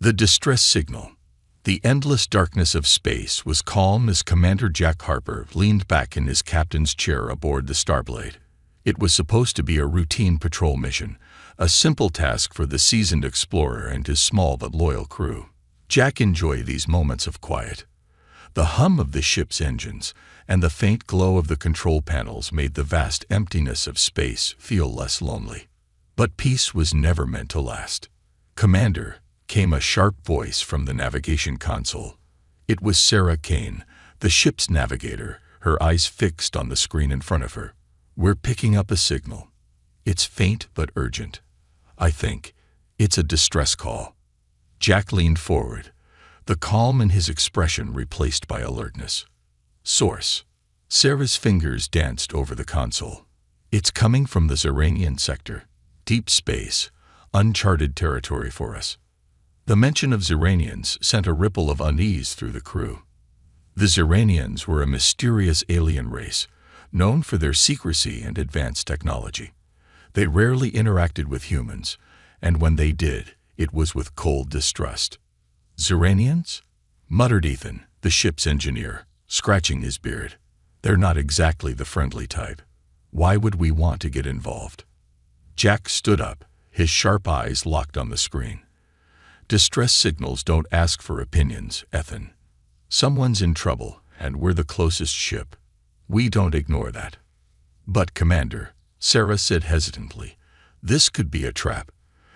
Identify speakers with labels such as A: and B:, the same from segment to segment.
A: The distress signal. The endless darkness of space was calm as Commander Jack Harper leaned back in his captain's chair aboard the Starblade. It was supposed to be a routine patrol mission, a simple task for the seasoned explorer and his small but loyal crew. Jack enjoyed these moments of quiet. The hum of the ship's engines and the faint glow of the control panels made the vast emptiness of space feel less lonely. But peace was never meant to last. "Commander," came a sharp voice from the navigation console. It was Sarah Kane, the ship's navigator, her eyes fixed on the screen in front of her. "We're picking up a signal. It's faint but urgent. I think it's a distress call." Jack leaned forward, the calm in his expression replaced by alertness. "Source." Sarah's fingers danced over the console. "It's coming from the Xeranian sector. Deep space, uncharted territory for us." The mention of Xeranians sent a ripple of unease through the crew. The Xeranians were a mysterious alien race, known for their secrecy and advanced technology. They rarely interacted with humans, and when they did, it was with cold distrust. "Xeranians?" muttered Ethan, the ship's engineer, scratching his beard. "They're not exactly the friendly type. Why would we want to get involved?" Jack stood up, his sharp eyes locked on the screen. "Distress signals don't ask for opinions, Ethan. Someone's in trouble, and we're the closest ship. We don't ignore that." "But, Commander," Sarah said hesitantly, "this could be a trap.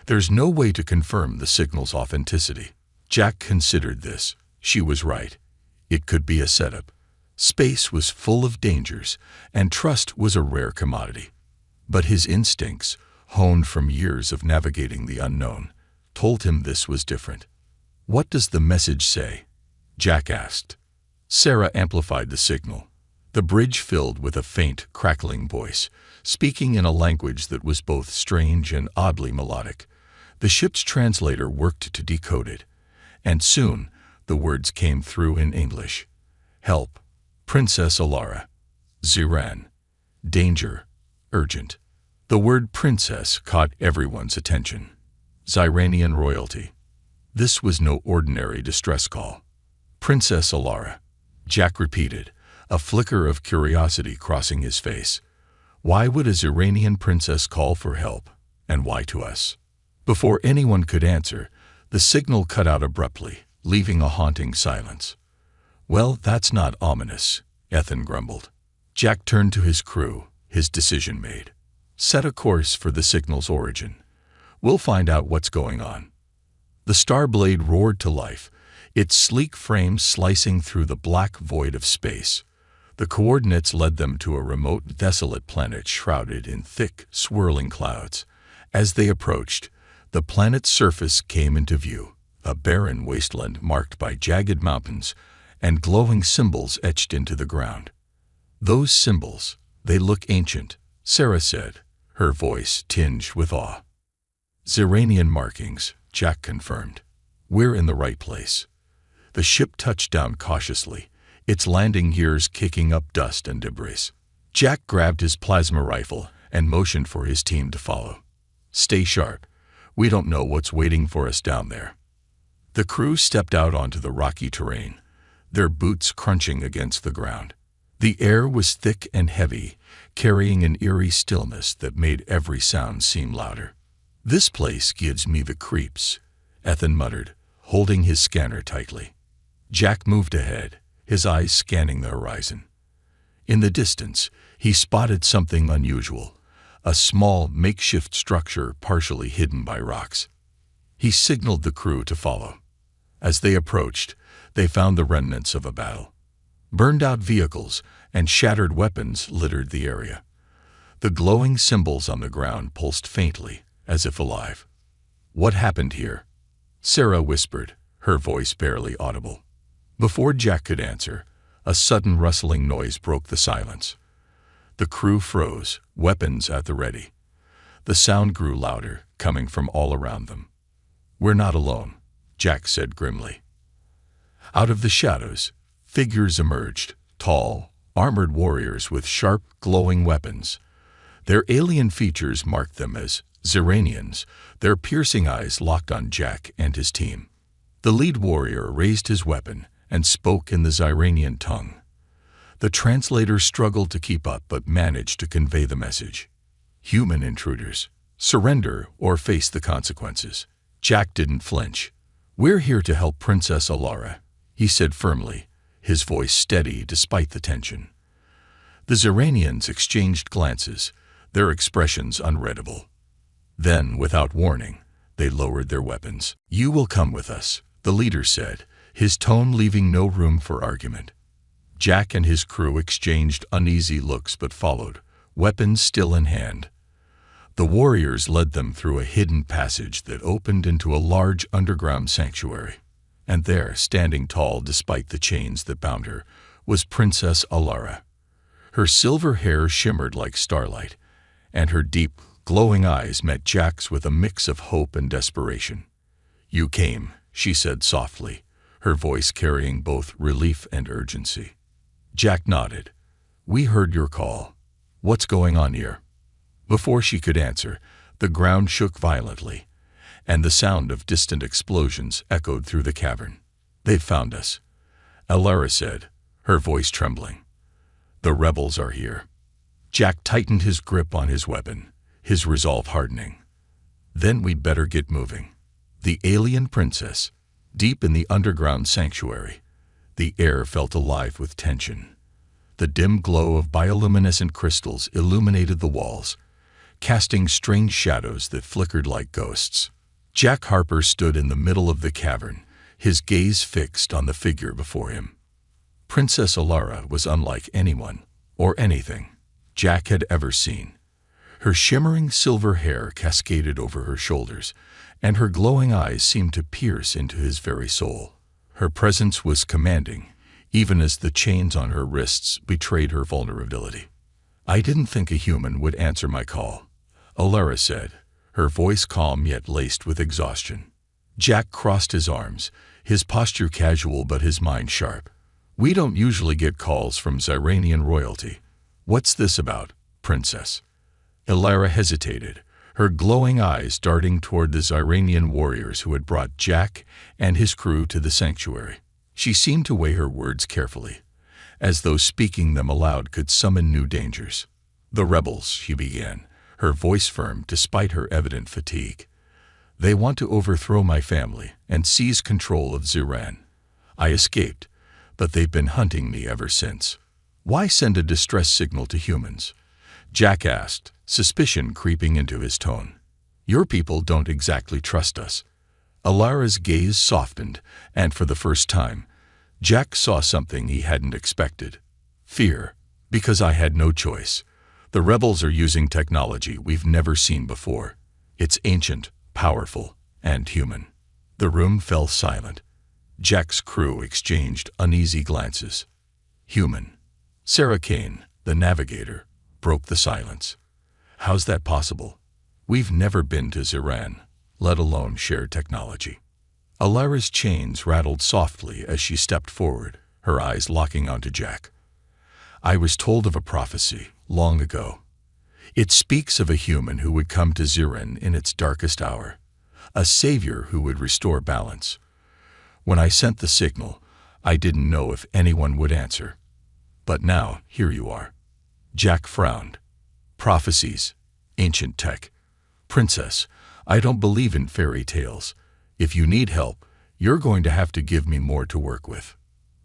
A: There's no way to confirm the signal's authenticity." Jack considered this. She was right. It could be a setup. Space was full of dangers, and trust was a rare commodity. But his instincts, honed from years of navigating the unknown, told him this was different. "What does the message say?" Jack asked. Sarah amplified the signal. The bridge filled with a faint, crackling voice, speaking in a language that was both strange and oddly melodic. The ship's translator worked to decode it, and soon the words came through in English. "Help. Princess Alara. Ziran. Danger. Urgent." The word princess caught everyone's attention. Xeranian royalty. This was no ordinary distress call. "Princess Alara," Jack repeated, a flicker of curiosity crossing his face. Why would a Xeranian princess call for help, and why to us? Before anyone could answer, the signal cut out abruptly, leaving a haunting silence. "Well, that's not ominous," Ethan grumbled. Jack turned to his crew, his decision made. "Set a course for the signal's origin. We'll find out what's going on." The Starblade roared to life, its sleek frame slicing through the black void of space. The coordinates led them to a remote, desolate planet shrouded in thick, swirling clouds. As they approached, the planet's surface came into view, a barren wasteland marked by jagged mountains and glowing symbols etched into the ground. "Those symbols, they look ancient," Sarah said, her voice tinged with awe. "Xeranian markings," Jack confirmed. "We're in the right place." The ship touched down cautiously, its landing gears kicking up dust and debris. Jack grabbed his plasma rifle and motioned for his team to follow. "Stay sharp. We don't know what's waiting for us down there." The crew stepped out onto the rocky terrain, their boots crunching against the ground. The air was thick and heavy, carrying an eerie stillness that made every sound seem louder. "This place gives me the creeps," Ethan muttered, holding his scanner tightly. Jack moved ahead, his eyes scanning the horizon. In the distance, he spotted something unusual, a small, makeshift structure partially hidden by rocks. He signaled the crew to follow. As they approached, they found the remnants of a battle. Burned-out vehicles and shattered weapons littered the area. The glowing symbols on the ground pulsed faintly, as if alive. "What happened here?" Sarah whispered, her voice barely audible. Before Jack could answer, a sudden rustling noise broke the silence. The crew froze, weapons at the ready. The sound grew louder, coming from all around them. "We're not alone," Jack said grimly. Out of the shadows, figures emerged, tall, armored warriors with sharp, glowing weapons. Their alien features marked them as Xeranians, their piercing eyes locked on Jack and his team. The lead warrior raised his weapon and spoke in the Xyranian tongue. The translator struggled to keep up but managed to convey the message. Human intruders, surrender or face the consequences. Jack didn't flinch. We're here to help Princess Alara, he said firmly, his voice steady despite the tension. The Xyranians exchanged glances, their expressions unreadable. Then, without warning, they lowered their weapons. You will come with us, the leader said, his tone leaving no room for argument. Jack and his crew exchanged uneasy looks but followed, weapons still in hand. The warriors led them through a hidden passage that opened into a large underground sanctuary. And there, standing tall despite the chains that bound her, was Princess Alara. Her silver hair shimmered like starlight, and her deep, glowing eyes met Jack's with a mix of hope and desperation. You came, she said softly, her voice carrying both relief and urgency. Jack nodded. We heard your call. What's going on here? Before she could answer, the ground shook violently, and the sound of distant explosions echoed through the cavern. They've found us, Alara said, her voice trembling. The rebels are here. Jack tightened his grip on his weapon, his resolve hardening. Then we'd better get moving. The alien princess, deep in the underground sanctuary. The air felt alive with tension. The dim glow of bioluminescent crystals illuminated the walls, casting strange shadows that flickered like ghosts. Jack Harper stood in the middle of the cavern, his gaze fixed on the figure before him. Princess Alara was unlike anyone, or anything, Jack had ever seen. Her shimmering silver hair cascaded over her shoulders, and her glowing eyes seemed to pierce into his very soul. Her presence was commanding, even as the chains on her wrists betrayed her vulnerability. I didn't think a human would answer my call, Alara said, her voice calm yet laced with exhaustion. Jack crossed his arms, his posture casual but his mind sharp. We don't usually get calls from Xyranian royalty. What's this about, princess? Alara hesitated, her glowing eyes darting toward the Xyranian warriors who had brought Jack and his crew to the sanctuary. She seemed to weigh her words carefully, as though speaking them aloud could summon new dangers. The rebels, she began, her voice firm despite her evident fatigue. They want to overthrow my family and seize control of Xiran. I escaped, but they've been hunting me ever since. Why send a distress signal to humans? Jack asked, suspicion creeping into his tone. Your people don't exactly trust us. Alara's gaze softened, and for the first time, Jack saw something he hadn't expected. Fear, because I had no choice. The rebels are using technology we've never seen before. It's ancient, powerful, and human. The room fell silent. Jack's crew exchanged uneasy glances. Human. Sarah Kane, the navigator, broke the silence. How's that possible? We've never been to Xiran, let alone shared technology. Alara's chains rattled softly as she stepped forward, her eyes locking onto Jack. I was told of a prophecy, long ago. It speaks of a human who would come to Xiran in its darkest hour, a savior who would restore balance. When I sent the signal, I didn't know if anyone would answer. But now, here you are. Jack frowned. Prophecies, ancient tech. Princess, I don't believe in fairy tales. If you need help, you're going to have to give me more to work with.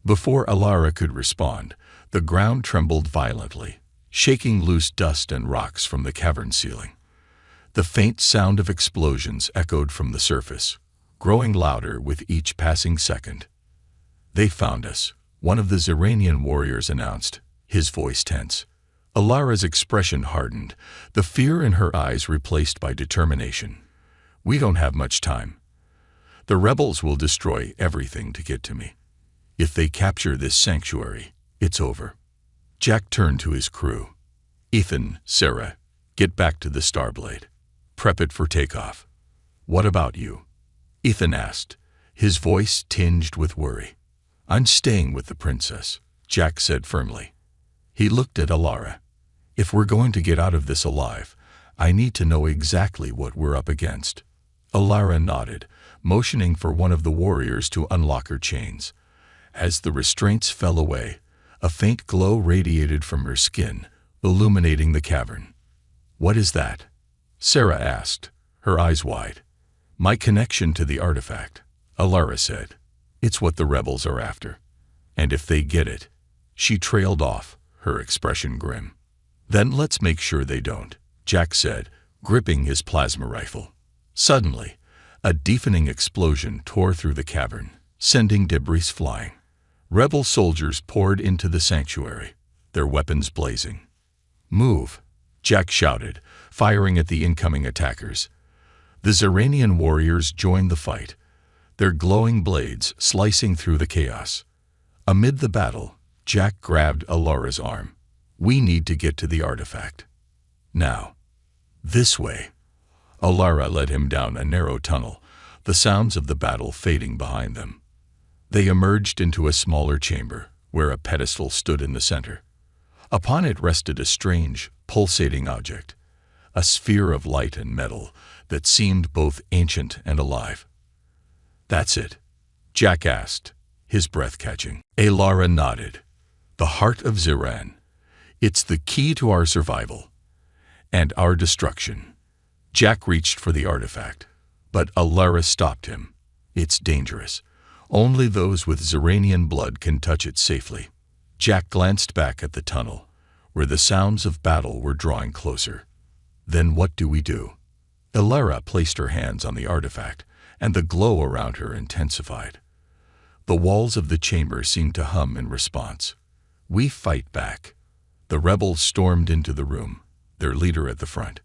A: Before Alara could respond, the ground trembled violently, shaking loose dust and rocks from the cavern ceiling. The faint sound of explosions echoed from the surface, growing louder with each passing second. They found us, one of the Xyranian warriors announced, his voice tense. Alara's expression hardened, the fear in her eyes replaced by determination. We don't have much time. The rebels will destroy everything to get to me. If they capture this sanctuary, it's over. Jack turned to his crew. Ethan, Sarah, get back to the Starblade. Prep it for takeoff. What about you? Ethan asked, his voice tinged with worry. I'm staying with the princess, Jack said firmly. He looked at Alara. If we're going to get out of this alive, I need to know exactly what we're up against. Alara nodded, motioning for one of the warriors to unlock her chains. As the restraints fell away, a faint glow radiated from her skin, illuminating the cavern. "What is that?" Sarah asked, her eyes wide. "My connection to the artifact," Alara said. "It's what the rebels are after. And if they get it—" She trailed off, her expression grim. "Then let's make sure they don't," Jack said, gripping his plasma rifle. Suddenly, a deafening explosion tore through the cavern, sending debris flying. Rebel soldiers poured into the sanctuary, their weapons blazing. "Move!" Jack shouted, firing at the incoming attackers. The Zeranian warriors joined the fight, their glowing blades slicing through the chaos. Amid the battle, Jack grabbed Alara's arm. "We need to get to the artifact. Now." "This way." Alara led him down a narrow tunnel, the sounds of the battle fading behind them. They emerged into a smaller chamber, where a pedestal stood in the center. Upon it rested a strange, pulsating object, a sphere of light and metal that seemed both ancient and alive. "That's it?" Jack asked, his breath catching. Alara nodded. "The heart of Ziran. It's the key to our survival and our destruction." Jack reached for the artifact, but Alara stopped him. "It's dangerous. Only those with Zeranian blood can touch it safely." Jack glanced back at the tunnel, where the sounds of battle were drawing closer. "Then what do we do?" Alara placed her hands on the artifact, and the glow around her intensified. The walls of the chamber seemed to hum in response. "We fight back." The rebels stormed into the room, their leader at the front.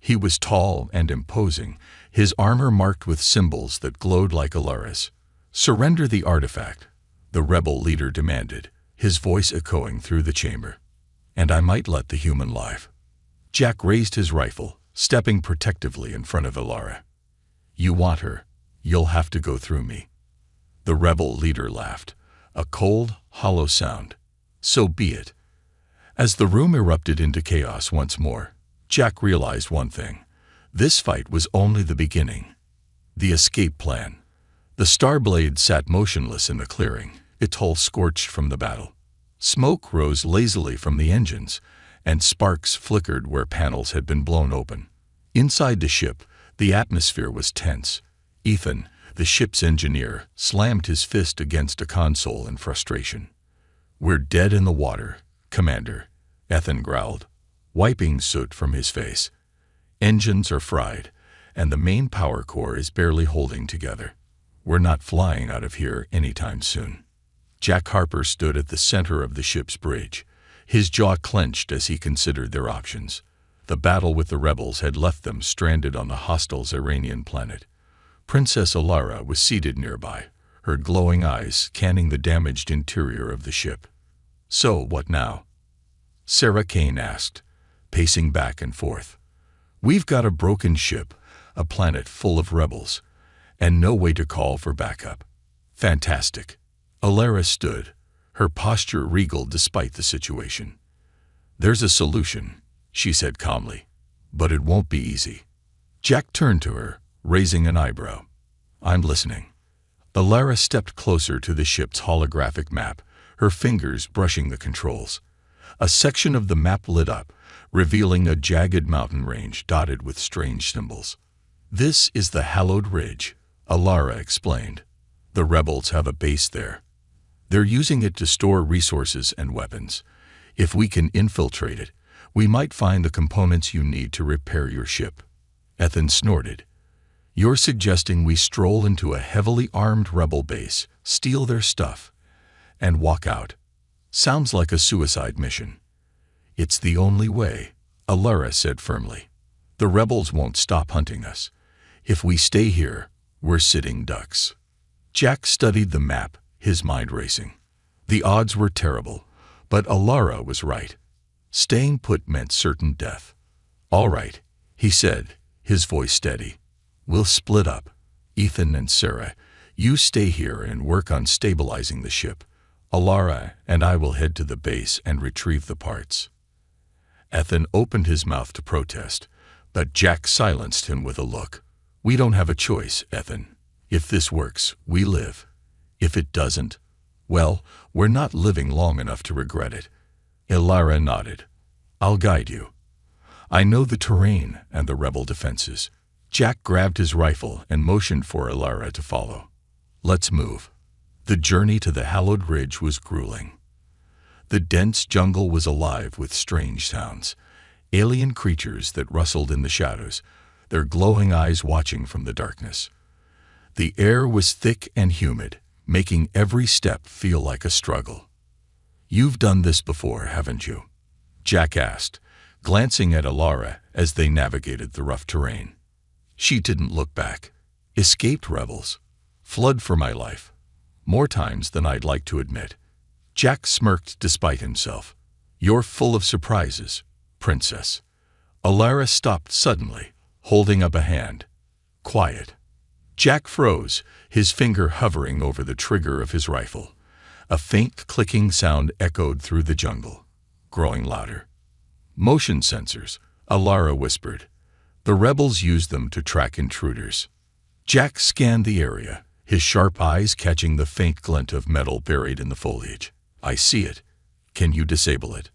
A: He was tall and imposing, his armor marked with symbols that glowed like Alara's. "Surrender the artifact," the rebel leader demanded, his voice echoing through the chamber. "And I might let the human live." Jack raised his rifle, stepping protectively in front of Alara. "You want her, you'll have to go through me." The rebel leader laughed, a cold, hollow sound. "So be it." As the room erupted into chaos once more, Jack realized one thing. This fight was only the beginning. The escape plan. The Starblade sat motionless in the clearing, its hull scorched from the battle. Smoke rose lazily from the engines, and sparks flickered where panels had been blown open. Inside the ship, the atmosphere was tense. Ethan, the ship's engineer, slammed his fist against a console in frustration. "We're dead in the water, Commander," Ethan growled, wiping soot from his face. "Engines are fried, and the main power core is barely holding together. We're not flying out of here anytime soon." Jack Harper stood at the center of the ship's bridge, his jaw clenched as he considered their options. The battle with the rebels had left them stranded on the hostile Zeranian planet. Princess Alara was seated nearby, her glowing eyes scanning the damaged interior of the ship. "So, what now?" Sarah Kane asked, pacing back and forth. "We've got a broken ship, a planet full of rebels, and no way to call for backup." "Fantastic." Alara stood, her posture regal despite the situation. "There's a solution," she said calmly, "but it won't be easy." Jack turned to her, raising an eyebrow. "I'm listening." Alara stepped closer to the ship's holographic map, her fingers brushing the controls. A section of the map lit up, revealing a jagged mountain range dotted with strange symbols. "This is the Hallowed Ridge," Alara explained. "The rebels have a base there. They're using it to store resources and weapons. If we can infiltrate it, we might find the components you need to repair your ship." Ethan snorted. "You're suggesting we stroll into a heavily armed rebel base, steal their stuff, and walk out? Sounds like a suicide mission." "It's the only way," Alara said firmly. "The rebels won't stop hunting us. If we stay here, we're sitting ducks." Jack studied the map, his mind racing. The odds were terrible, but Alara was right. Staying put meant certain death. "All right," he said, his voice steady. "We'll split up. Ethan and Sarah, you stay here and work on stabilizing the ship. Alara and I will head to the base and retrieve the parts." Ethan opened his mouth to protest, but Jack silenced him with a look. "We don't have a choice, Ethan. If this works, we live. If it doesn't, well, we're not living long enough to regret it. Alara nodded. I'll guide you. I know the terrain and the rebel defenses. Jack grabbed his rifle and motioned for Alara to follow. Let's move. The journey to the hallowed ridge was grueling. The dense jungle was alive with strange sounds, alien creatures that rustled in the shadows, their glowing eyes watching from the darkness. The air was thick and humid, making every step feel like a struggle. You've done this before, haven't you? Jack asked, glancing at Alara as they navigated the rough terrain. She didn't look back. Escaped rebels. Fled for my life. More times than I'd like to admit. Jack smirked despite himself. You're full of surprises, princess. Alara stopped suddenly, holding up a hand. Quiet. Jack froze, his finger hovering over the trigger of his rifle. A faint clicking sound echoed through the jungle, growing louder. Motion sensors, Alara whispered. The rebels used them to track intruders. Jack scanned the area, his sharp eyes catching the faint glint of metal buried in the foliage. I see it. Can you disable it?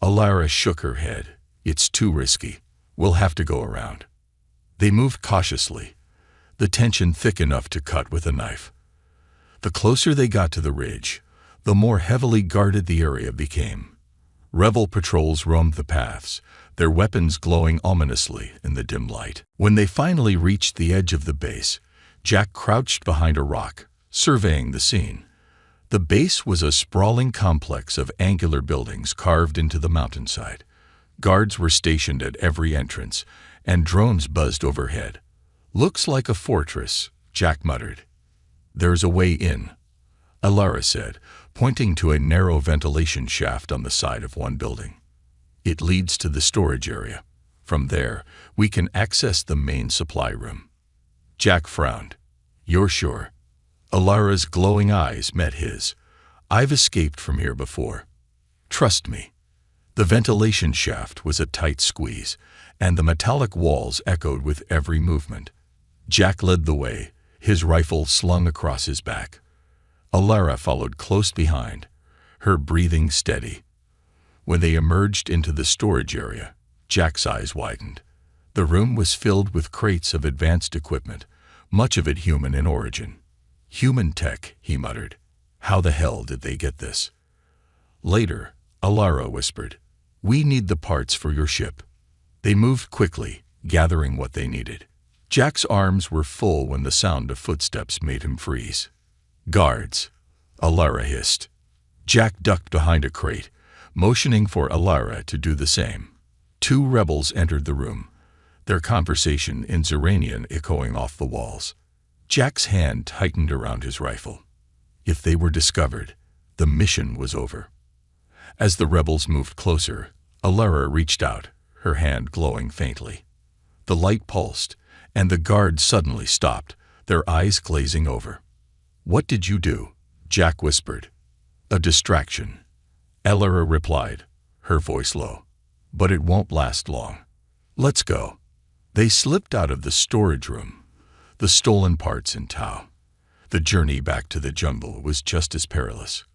A: Alara shook her head. It's too risky. We'll have to go around. They moved cautiously, the tension thick enough to cut with a knife. The closer they got to the ridge, the more heavily guarded the area became. Rebel patrols roamed the paths, their weapons glowing ominously in the dim light. When they finally reached the edge of the base, Jack crouched behind a rock, surveying the scene. The base was a sprawling complex of angular buildings carved into the mountainside. Guards were stationed at every entrance, and drones buzzed overhead. Looks like a fortress, Jack muttered. There's a way in, Alara said, pointing to a narrow ventilation shaft on the side of one building. It leads to the storage area. From there, we can access the main supply room. Jack frowned. You're sure? Alara's glowing eyes met his. I've escaped from here before. Trust me. The ventilation shaft was a tight squeeze, and the metallic walls echoed with every movement. Jack led the way, his rifle slung across his back. Alara followed close behind, her breathing steady. When they emerged into the storage area, Jack's eyes widened. The room was filled with crates of advanced equipment, much of it human in origin. Human tech, he muttered. How the hell did they get this? Later, Alara whispered, we need the parts for your ship. They moved quickly, gathering what they needed. Jack's arms were full when the sound of footsteps made him freeze. Guards, Alara hissed. Jack ducked behind a crate, motioning for Alara to do the same. Two rebels entered the room, their conversation in Xeranian echoing off the walls. Jack's hand tightened around his rifle. If they were discovered, the mission was over. As the rebels moved closer, Alara reached out, her hand glowing faintly. The light pulsed, and the guards suddenly stopped, their eyes glazing over. What did you do? Jack whispered. A distraction. Alara replied, her voice low. But it won't last long. Let's go. They slipped out of the storage room, the stolen parts in tow. The journey back to the jungle was just as perilous.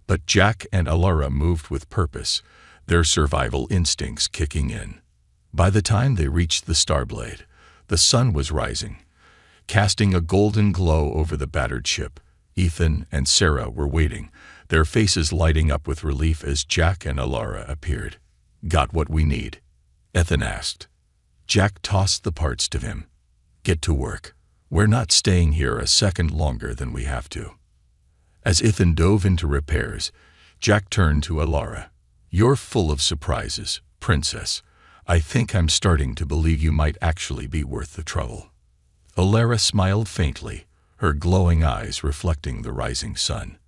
A: But Jack and Alara moved with purpose, their survival instincts kicking in. By the time they reached the Starblade, the sun was rising, casting a golden glow over the battered ship. Ethan and Sarah were waiting, their faces lighting up with relief as Jack and Alara appeared. Got what we need? Ethan asked. Jack tossed the parts to him. Get to work. We're not staying here a second longer than we have to. As Ethan dove into repairs, Jack turned to Alara. You're full of surprises, princess. I think I'm starting to believe you might actually be worth the trouble. Alara smiled faintly, her glowing eyes reflecting the rising sun.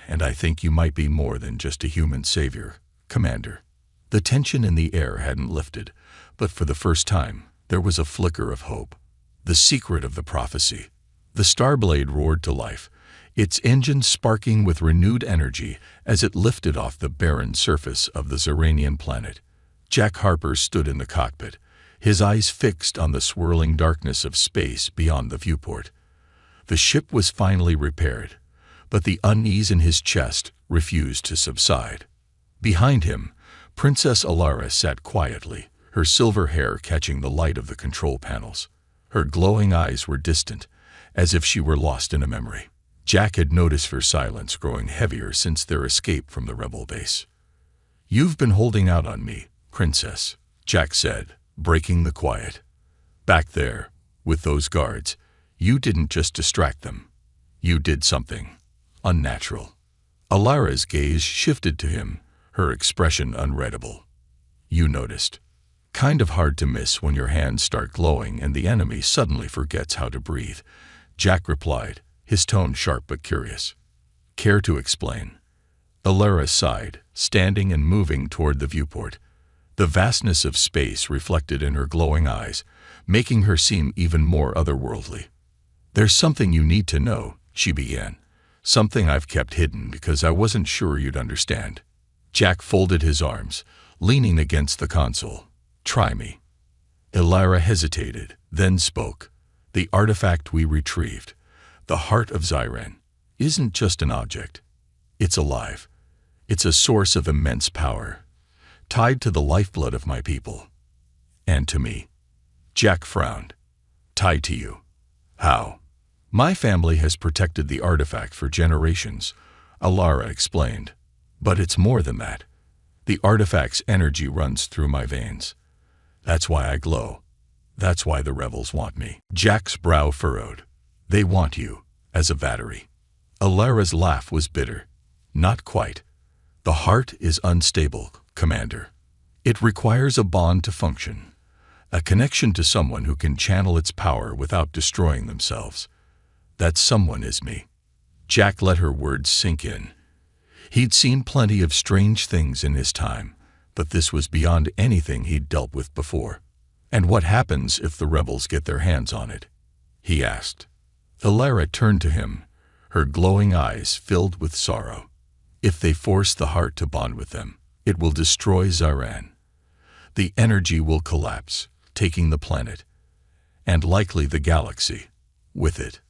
A: And I think you might be more than just a human savior, Commander. The tension in the air hadn't lifted, but for the first time, there was a flicker of hope. The secret of the prophecy. The Starblade roared to life, its engine sparking with renewed energy as it lifted off the barren surface of the Xeranian planet. Jack Harper stood in the cockpit, his eyes fixed on the swirling darkness of space beyond the viewport. The ship was finally repaired, but the unease in his chest refused to subside. Behind him, Princess Alara sat quietly, her silver hair catching the light of the control panels. Her glowing eyes were distant, as if she were lost in a memory. Jack had noticed her silence growing heavier since their escape from the rebel base. "You've been holding out on me, Princess," Jack said, breaking the quiet. "Back there, with those guards, you didn't just distract them. You did something unnatural." Alara's gaze shifted to him, her expression unreadable. "You noticed. Kind of hard to miss when your hands start glowing and the enemy suddenly forgets how to breathe," Jack replied, his tone sharp but curious. "Care to explain?" Alara sighed, standing and moving toward the viewport. The vastness of space reflected in her glowing eyes, making her seem even more otherworldly. "There's something you need to know," she began. "Something I've kept hidden because I wasn't sure you'd understand." Jack folded his arms, leaning against the console. "Try me." Alara hesitated, then spoke. "The artifact we retrieved, the heart of Zyran, isn't just an object. It's alive. It's a source of immense power, tied to the lifeblood of my people. And to me." Jack frowned. "Tied to you? How?" "My family has protected the artifact for generations," Alara explained. "But it's more than that. The artifact's energy runs through my veins. That's why I glow. That's why the rebels want me." Jack's brow furrowed. "They want you, as a battery." Alara's laugh was bitter. "Not quite. The heart is unstable, Commander. It requires a bond to function, a connection to someone who can channel its power without destroying themselves. That someone is me." Jack let her words sink in. He'd seen plenty of strange things in his time, but this was beyond anything he'd dealt with before. "And what happens if the rebels get their hands on it?" he asked. Alara turned to him, her glowing eyes filled with sorrow. "If they force the heart to bond with them, it will destroy Zyran. The energy will collapse, taking the planet, and likely the galaxy, with it."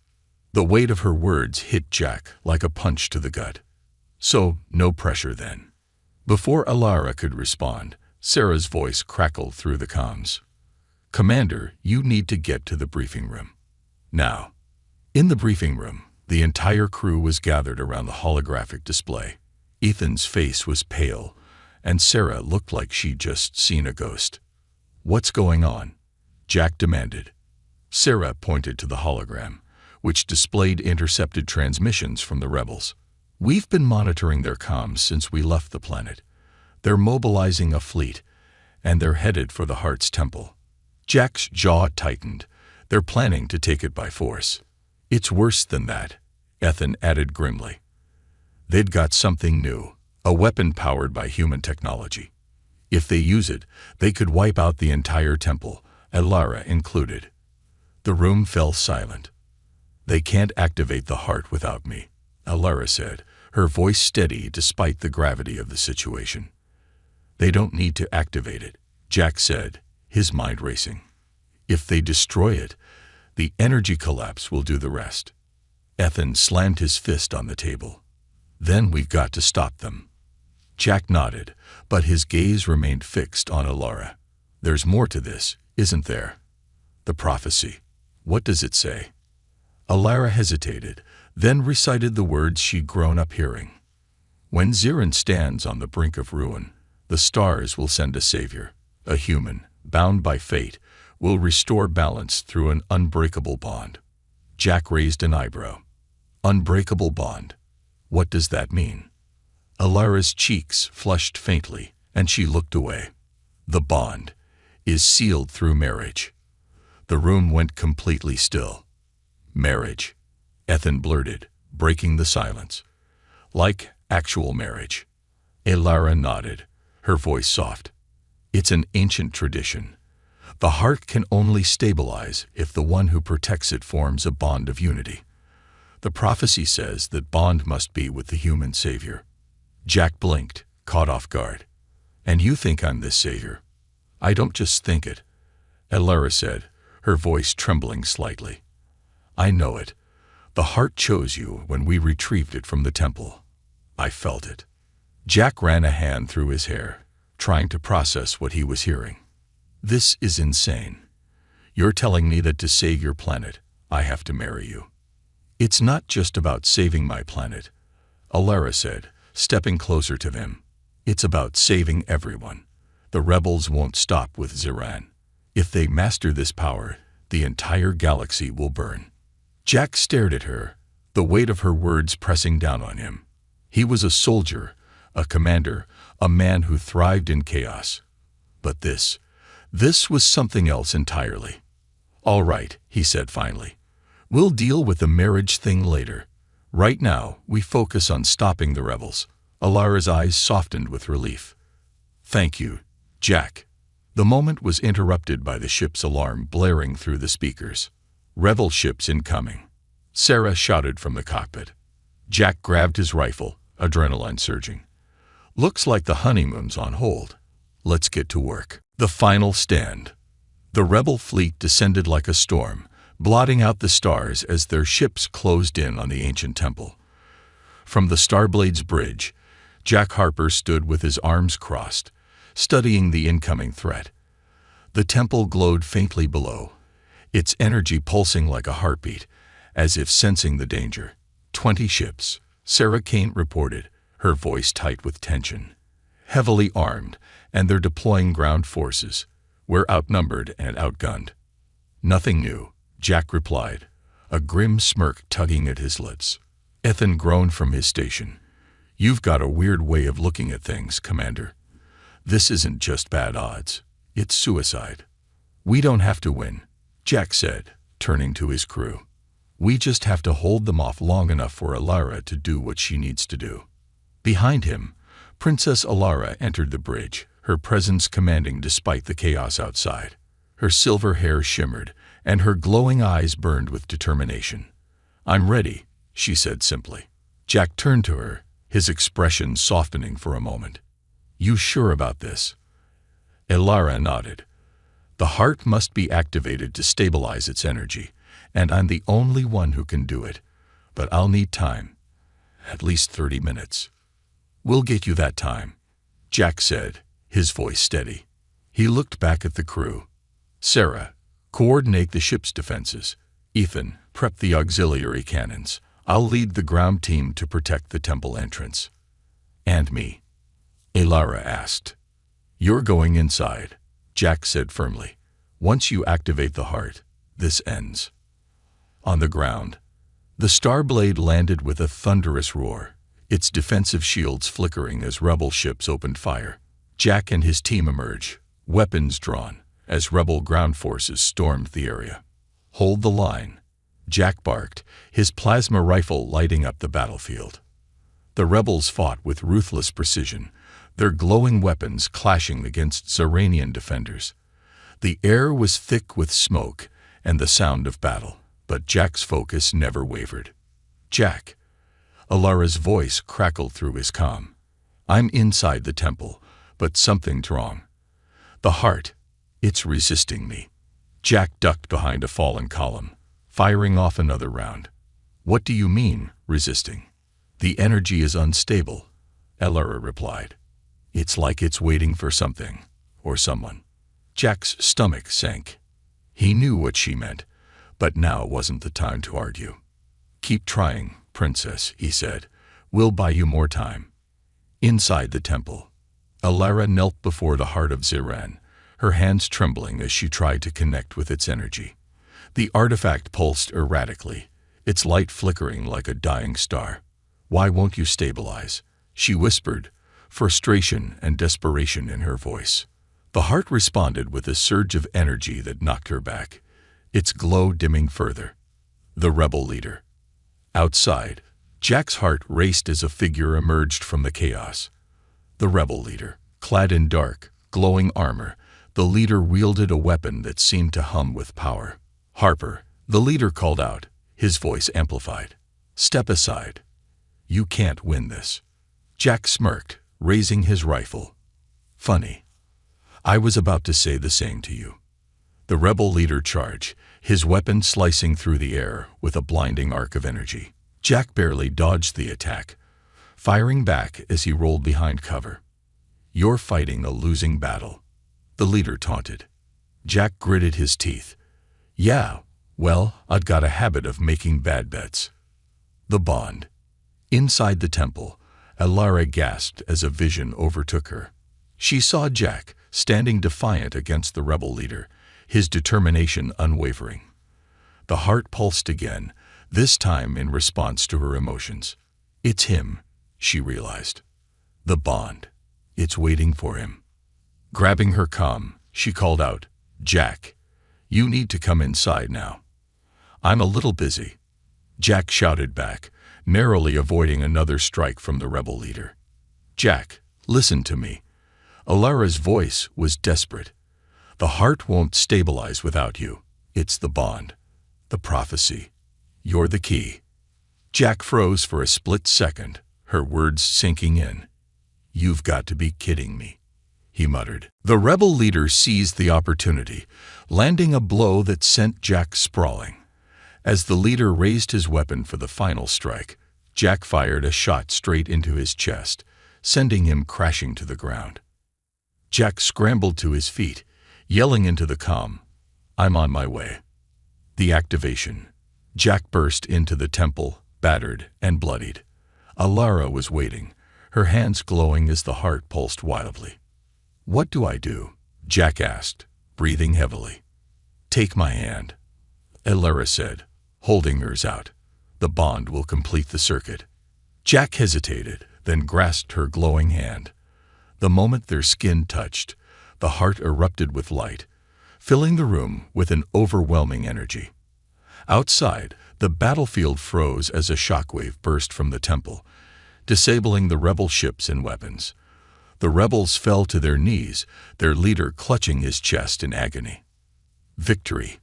A: The weight of her words hit Jack like a punch to the gut. "So, no pressure then." Before Alara could respond, Sarah's voice crackled through the comms. "Commander, you need to get to the briefing room. Now." In the briefing room, the entire crew was gathered around the holographic display. Ethan's face was pale, and Sarah looked like she'd just seen a ghost. "What's going on?" Jack demanded. Sarah pointed to the hologram, which displayed intercepted transmissions from the rebels. "We've been monitoring their comms since we left the planet. They're mobilizing a fleet, and they're headed for the Heart's Temple." Jack's jaw tightened. "They're planning to take it by force." "It's worse than that," Ethan added grimly. "They'd got something new, a weapon powered by human technology. If they use it, they could wipe out the entire temple, Alara included." The room fell silent. "They can't activate the heart without me," Alara said, her voice steady despite the gravity of the situation. "They don't need to activate it," Jack said, his mind racing. "If they destroy it, the energy collapse will do the rest." Ethan slammed his fist on the table. "Then we've got to stop them." Jack nodded, but his gaze remained fixed on Alara. "There's more to this, isn't there?" "The prophecy. What does it say?" Alara hesitated, then recited the words she'd grown up hearing. "When Zyran stands on the brink of ruin, the stars will send a savior. A human, bound by fate, will restore balance through an unbreakable bond." Jack raised an eyebrow. "Unbreakable bond? What does that mean?" Alara's cheeks flushed faintly, and she looked away. "The bond is sealed through marriage." The room went completely still. "Marriage," Ethan blurted, breaking the silence. "Like actual marriage." Alara nodded, her voice soft. "It's an ancient tradition. The heart can only stabilize if the one who protects it forms a bond of unity. The prophecy says that bond must be with the human savior." Jack blinked, caught off guard. "And you think I'm this savior?" "I don't just think it," Alara said, her voice trembling slightly. "I know it. The heart chose you when we retrieved it from the temple. I felt it. Jack ran a hand through his hair, trying to process what he was hearing. This is insane. You're telling me that to save your planet, I have to marry you. It's not just about saving my planet, Alara said, stepping closer to him. It's about saving everyone. The rebels won't stop with Ziran. If they master this power, the entire galaxy will burn. Jack stared at her, the weight of her words pressing down on him. He was a soldier, a commander, a man who thrived in chaos. But this was something else entirely. All right, he said finally. We'll deal with the marriage thing later. Right now, we focus on stopping the rebels. Alara's eyes softened with relief. Thank you, Jack. The moment was interrupted by the ship's alarm blaring through the speakers. Rebel ships incoming. Sarah shouted from the cockpit. Jack grabbed his rifle, adrenaline surging. Looks like the honeymoon's on hold. Let's get to work. The final stand. The rebel fleet descended like a storm, blotting out the stars as their ships closed in on the ancient temple. From the Starblade's bridge, Jack Harper stood with his arms crossed, studying the incoming threat. The temple glowed faintly below, its energy pulsing like a heartbeat, as if sensing the danger. 20 ships, Sarah Kane reported, her voice tight with tension. Heavily armed, and they're deploying ground forces. We're outnumbered and outgunned. Nothing new, Jack replied, a grim smirk tugging at his lips. Ethan groaned from his station. You've got a weird way of looking at things, Commander. This isn't just bad odds. It's suicide. We don't have to win, Jack said, turning to his crew. We just have to hold them off long enough for Alara to do what she needs to do. Behind him, Princess Alara entered the bridge, her presence commanding despite the chaos outside. Her silver hair shimmered, and her glowing eyes burned with determination. I'm ready, she said simply. Jack turned to her, his expression softening for a moment. You sure about this? Alara nodded. The heart must be activated to stabilize its energy, and I'm the only one who can do it. But I'll need time. At least 30 minutes. We'll get you that time, Jack said, his voice steady. He looked back at the crew. Sarah, coordinate the ship's defenses. Ethan, prep the auxiliary cannons. I'll lead the ground team to protect the temple entrance. And me? Alara asked. You're going inside, Jack said firmly. Once you activate the heart, this ends. On the ground, the Starblade landed with a thunderous roar, its defensive shields flickering as rebel ships opened fire. Jack and his team emerge, weapons drawn, as rebel ground forces stormed the area. Hold the line, Jack barked, his plasma rifle lighting up the battlefield. The rebels fought with ruthless precision, their glowing weapons clashing against Zeranian defenders. The air was thick with smoke and the sound of battle, but Jack's focus never wavered. Jack, Alara's voice crackled through his comm. I'm inside the temple, but something's wrong. The heart, it's resisting me. Jack ducked behind a fallen column, firing off another round. What do you mean, resisting? The energy is unstable, Alara replied. It's like it's waiting for something, or someone. Jack's stomach sank. He knew what she meant, but now wasn't the time to argue. Keep trying, Princess, he said. We'll buy you more time. Inside the temple, Alara knelt before the heart of Ziran, her hands trembling as she tried to connect with its energy. The artifact pulsed erratically, its light flickering like a dying star. Why won't you stabilize? She whispered, frustration and desperation in her voice. The heart responded with a surge of energy that knocked her back, its glow dimming further. The rebel leader. Outside, Jack's heart raced as a figure emerged from the chaos. The rebel leader, clad in dark, glowing armor, the leader wielded a weapon that seemed to hum with power. Harper, the leader called out, his voice amplified. Step aside. You can't win this. Jack smirked, raising his rifle. Funny. I was about to say the same to you. The rebel leader charged, his weapon slicing through the air with a blinding arc of energy. Jack barely dodged the attack, firing back as he rolled behind cover. "You're fighting a losing battle," the leader taunted. Jack gritted his teeth. "Yeah, well, I've got a habit of making bad bets." The bond. Inside the temple, Alara gasped as a vision overtook her. She saw Jack, standing defiant against the rebel leader, his determination unwavering. The heart pulsed again, this time in response to her emotions. It's him, she realized. The bond. It's waiting for him. Grabbing her comm, she called out, "Jack, you need to come inside now." "I'm a little busy," Jack shouted back, narrowly avoiding another strike from the rebel leader. "Jack, listen to me." Alara's voice was desperate. "The heart won't stabilize without you. It's the bond. The prophecy. You're the key." Jack froze for a split second, her words sinking in. "You've got to be kidding me," he muttered. The rebel leader seized the opportunity, landing a blow that sent Jack sprawling. As the leader raised his weapon for the final strike, Jack fired a shot straight into his chest, sending him crashing to the ground. Jack scrambled to his feet, yelling into the comm, "I'm on my way." The activation. Jack burst into the temple, battered and bloodied. Alara was waiting, her hands glowing as the heart pulsed wildly. "What do I do?" Jack asked, breathing heavily. "Take my hand," Alara said, holding hers out. "The bond will complete the circuit." Jack hesitated, then grasped her glowing hand. The moment their skin touched, the heart erupted with light, filling the room with an overwhelming energy. Outside, the battlefield froze as a shockwave burst from the temple, disabling the rebel ships and weapons. The rebels fell to their knees, their leader clutching his chest in agony. Victory.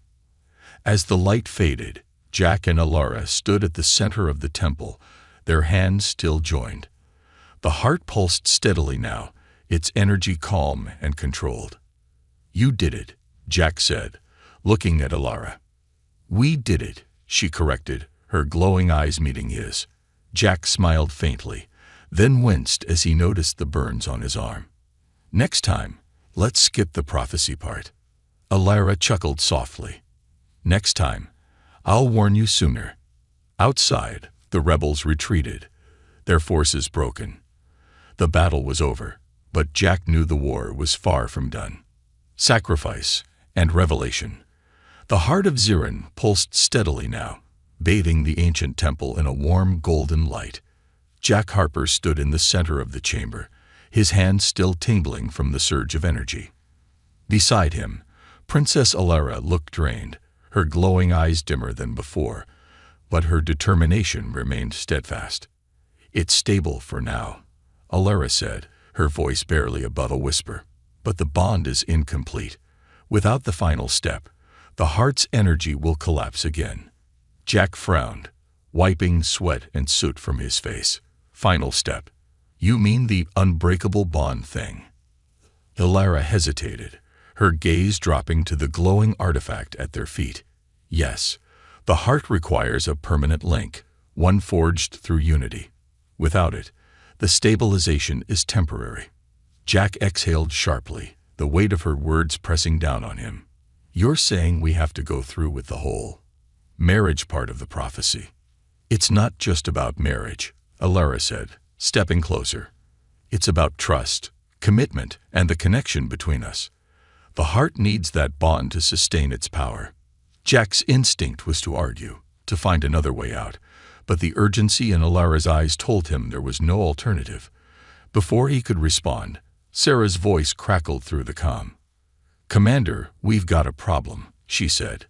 A: As the light faded, Jack and Alara stood at the center of the temple, their hands still joined. The heart pulsed steadily now, its energy calm and controlled. "You did it," Jack said, looking at Alara. "We did it," she corrected, her glowing eyes meeting his. Jack smiled faintly, then winced as he noticed the burns on his arm. "Next time, let's skip the prophecy part." Alara chuckled softly. "Next time, I'll warn you sooner." Outside, the rebels retreated, their forces broken. The battle was over, but Jack knew the war was far from done. Sacrifice and revelation. The heart of Zirin pulsed steadily now, bathing the ancient temple in a warm golden light. Jack Harper stood in the center of the chamber, his hands still tingling from the surge of energy. Beside him, Princess Alara looked drained, her glowing eyes dimmer than before, but her determination remained steadfast. "It's stable for now," Alara said, her voice barely above a whisper. "But the bond is incomplete. Without the final step, the heart's energy will collapse again." Jack frowned, wiping sweat and soot from his face. "Final step? You mean the unbreakable bond thing?" Alara hesitated, her gaze dropping to the glowing artifact at their feet. "Yes, the heart requires a permanent link, one forged through unity. Without it, the stabilization is temporary." Jack exhaled sharply, the weight of her words pressing down on him. "You're saying we have to go through with the whole marriage part of the prophecy?" "It's not just about marriage," Alara said, stepping closer. "It's about trust, commitment, and the connection between us. The heart needs that bond to sustain its power." Jack's instinct was to argue, to find another way out, but the urgency in Alara's eyes told him there was no alternative. Before he could respond, Sarah's voice crackled through the comm. "Commander, we've got a problem," she said.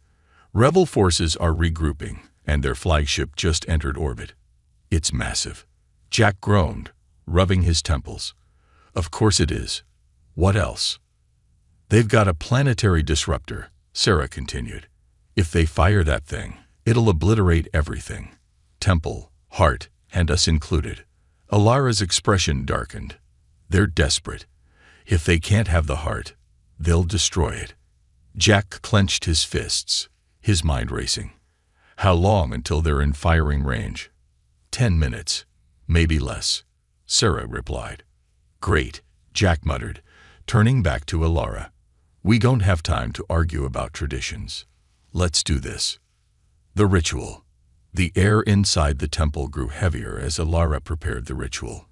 A: "Rebel forces are regrouping, and their flagship just entered orbit. It's massive." Jack groaned, rubbing his temples. "Of course it is. What else?" "They've got a planetary disruptor," Sarah continued. "If they fire that thing, it'll obliterate everything. Temple, heart, and us included." Alara's expression darkened. "They're desperate. If they can't have the heart, they'll destroy it." Jack clenched his fists, his mind racing. How long until they're in firing range? 10 minutes, maybe less, Sarah replied. Great, Jack muttered, turning back to Alara. We don't have time to argue about traditions. Let's do this. The ritual. The air inside the temple grew heavier as Alara prepared the ritual.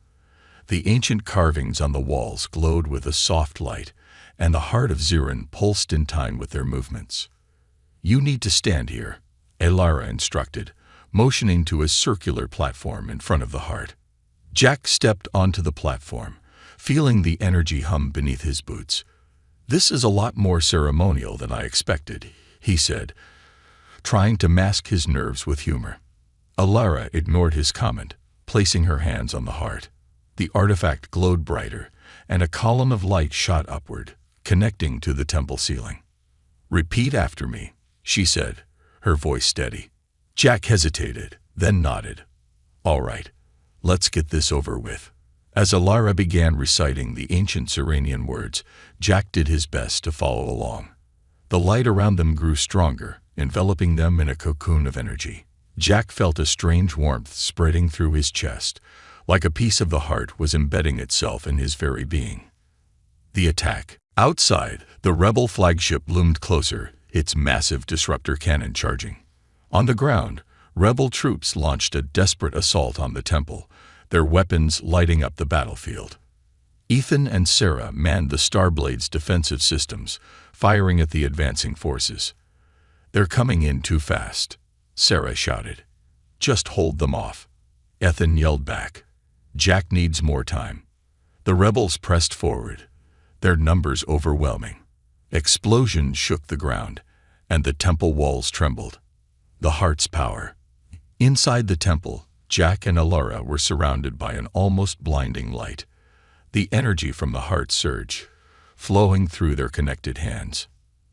A: The ancient carvings on the walls glowed with a soft light, and the heart of Zirin pulsed in time with their movements. You need to stand here, Alara instructed, motioning to a circular platform in front of the heart. Jack stepped onto the platform, feeling the energy hum beneath his boots. This is a lot more ceremonial than I expected, he said, trying to mask his nerves with humor. Alara ignored his comment, placing her hands on the heart. The artifact glowed brighter, and a column of light shot upward, connecting to the temple ceiling. Repeat after me, she said, her voice steady. Jack hesitated, then nodded. All right, let's get this over with. As Alara began reciting the ancient Ziranian words, Jack did his best to follow along. The light around them grew stronger, enveloping them in a cocoon of energy. Jack felt a strange warmth spreading through his chest, like a piece of the heart was embedding itself in his very being. The attack. Outside, the rebel flagship loomed closer, its massive disruptor cannon charging. On the ground, rebel troops launched a desperate assault on the temple, their weapons lighting up the battlefield. Ethan and Sarah manned the Starblade's defensive systems, firing at the advancing forces. They're coming in too fast, Sarah shouted. Just hold them off. Ethan yelled back. Jack needs more time. The rebels pressed forward, their numbers overwhelming. Explosions shook the ground, and the temple walls trembled. The heart's power. Inside the temple, Jack and Alara were surrounded by an almost blinding light. The energy from the heart surged, flowing through their connected hands.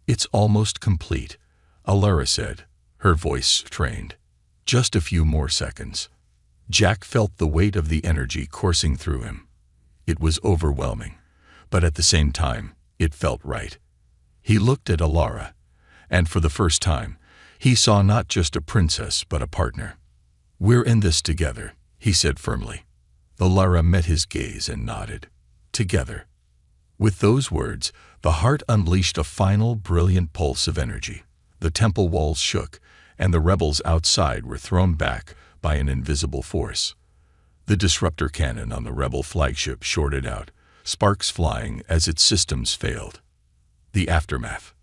A: It's almost complete, Alara said, her voice strained. Just a few more seconds. Jack felt the weight of the energy coursing through him. It was overwhelming, but at the same time, it felt right. He looked at Alara, and for the first time, he saw not just a princess but a partner. We're in this together, he said firmly. Alara met his gaze and nodded. Together. With those words, the heart unleashed a final brilliant pulse of energy. The temple walls shook, and the rebels outside were thrown back by an invisible force. The disruptor cannon on the rebel flagship shorted out, sparks flying as its systems failed. The aftermath.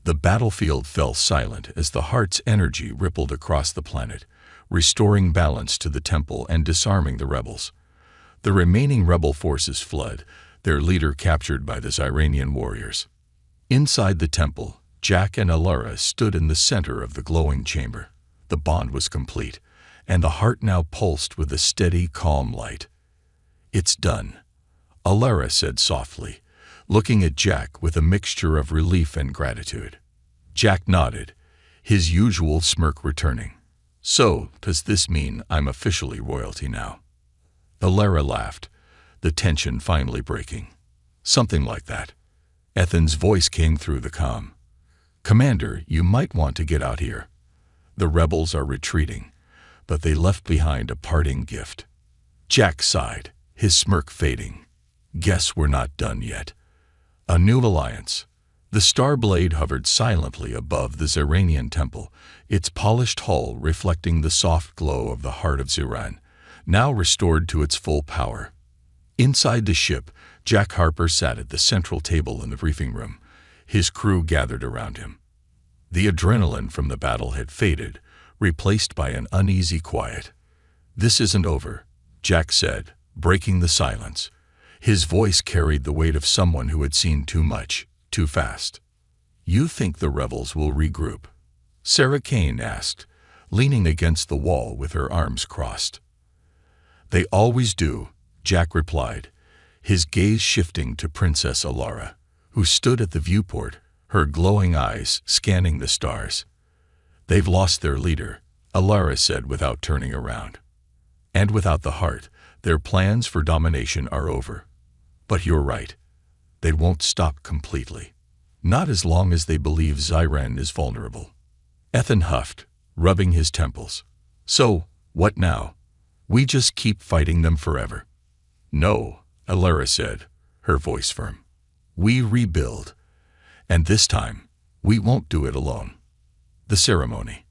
A: The battlefield fell silent as the heart's energy rippled across the planet, restoring balance to the temple and disarming the rebels. The remaining rebel forces fled, their leader captured by the Ziranian warriors. Inside the temple, Jack and Alara stood in the center of the glowing chamber. The bond was complete, and the heart now pulsed with a steady, calm light. It's done, Alara said softly, looking at Jack with a mixture of relief and gratitude. Jack nodded, his usual smirk returning. So, does this mean I'm officially royalty now? Alara laughed, the tension finally breaking. Something like that. Ethan's voice came through the comm. Commander, you might want to get out here. The rebels are retreating, but they left behind a parting gift. Jack sighed, his smirk fading. Guess we're not done yet. A new alliance. The Starblade hovered silently above the Ziranian temple, its polished hull reflecting the soft glow of the heart of Ziran, now restored to its full power. Inside the ship, Jack Harper sat at the central table in the briefing room, his crew gathered around him. The adrenaline from the battle had faded, replaced by an uneasy quiet. This isn't over, Jack said, breaking the silence. His voice carried the weight of someone who had seen too much, too fast. You think the rebels will regroup? Sarah Kane asked, leaning against the wall with her arms crossed. They always do, Jack replied, his gaze shifting to Princess Alara, who stood at the viewport, her glowing eyes scanning the stars. They've lost their leader, Alara said without turning around. And without the heart, their plans for domination are over. But you're right. They won't stop completely. Not as long as they believe Zyran is vulnerable. Ethan huffed, rubbing his temples. So, what now? We just keep fighting them forever. No, Alara said, her voice firm. We rebuild. And this time, we won't do it alone. The ceremony.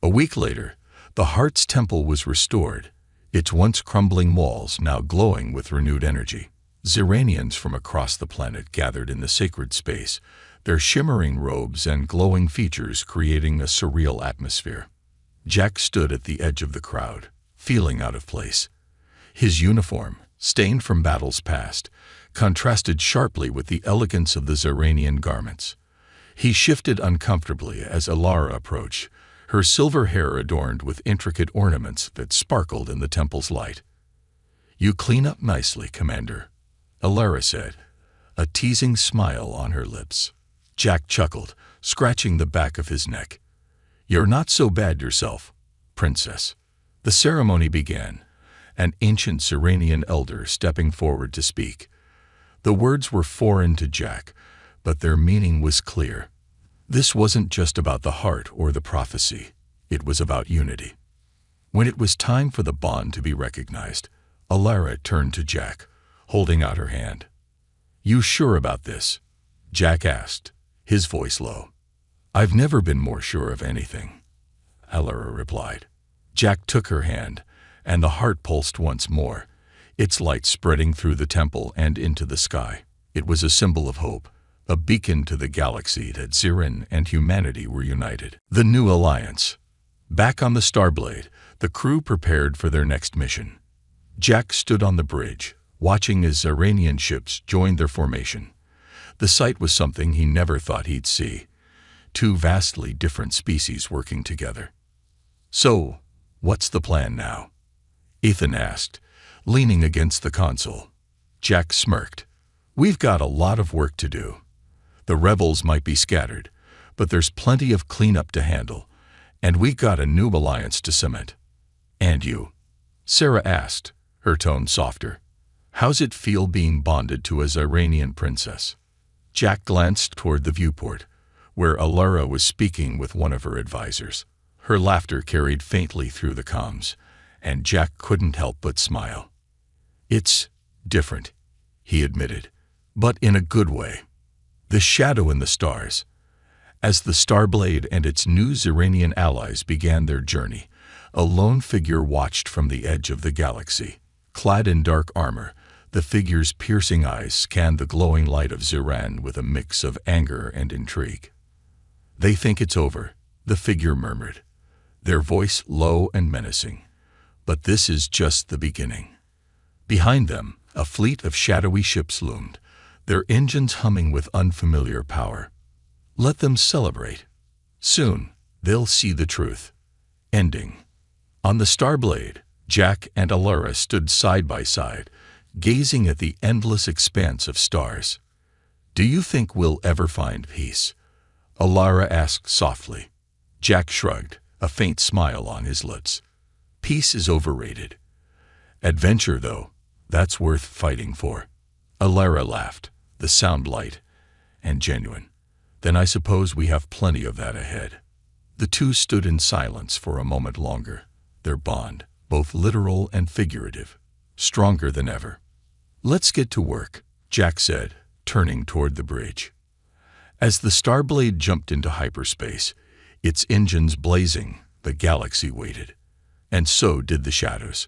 A: A week later, the Heart's temple was restored, its once crumbling walls now glowing with renewed energy. Zyranians from across the planet gathered in the sacred space, their shimmering robes and glowing features creating a surreal atmosphere. Jack stood at the edge of the crowd, feeling out of place. His uniform, stained from battles past, contrasted sharply with the elegance of the Zyranian garments. He shifted uncomfortably as Alara approached, her silver hair adorned with intricate ornaments that sparkled in the temple's light. You clean up nicely, Commander, Alara said, a teasing smile on her lips. Jack chuckled, scratching the back of his neck. You're not so bad yourself, Princess. The ceremony began, an ancient Zyranian elder stepping forward to speak. The words were foreign to Jack, but their meaning was clear. This wasn't just about the heart or the prophecy. It was about unity. When it was time for the bond to be recognized, Alara turned to Jack, holding out her hand. You sure about this? Jack asked, his voice low. I've never been more sure of anything, Alara replied. Jack took her hand, and the heart pulsed once more, its light spreading through the temple and into the sky. It was a symbol of hope, a beacon to the galaxy that Zyran and humanity were united. The new alliance. Back on the Starblade, the crew prepared for their next mission. Jack stood on the bridge, watching as Zyranian ships joined their formation. The sight was something he never thought he'd see. Two vastly different species working together. So, what's the plan now? Ethan asked, leaning against the console. Jack smirked. We've got a lot of work to do. The rebels might be scattered, but there's plenty of cleanup to handle, and we got a new alliance to cement. And you? Sarah asked, her tone softer. How's it feel being bonded to a Zyranian princess? Jack glanced toward the viewport, where Alara was speaking with one of her advisors. Her laughter carried faintly through the comms, and Jack couldn't help but smile. It's different, he admitted, but in a good way. The shadow in the stars. As the Starblade and its new Zyranian allies began their journey, a lone figure watched from the edge of the galaxy. Clad in dark armor, the figure's piercing eyes scanned the glowing light of Zyran with a mix of anger and intrigue. They think it's over, the figure murmured, their voice low and menacing. But this is just the beginning. Behind them, a fleet of shadowy ships loomed, their engines humming with unfamiliar power. Let them celebrate. Soon, they'll see the truth. Ending. On the Starblade, Jack and Alara stood side by side, gazing at the endless expanse of stars. Do you think we'll ever find peace? Alara asked softly. Jack shrugged, a faint smile on his lips. Peace is overrated. Adventure, though, that's worth fighting for. Alara laughed, the sound light and genuine. Then I suppose we have plenty of that ahead. The two stood in silence for a moment longer, their bond, both literal and figurative, stronger than ever. Let's get to work, Jack said, turning toward the bridge. As the Starblade jumped into hyperspace, its engines blazing, the galaxy waited. And so did the shadows.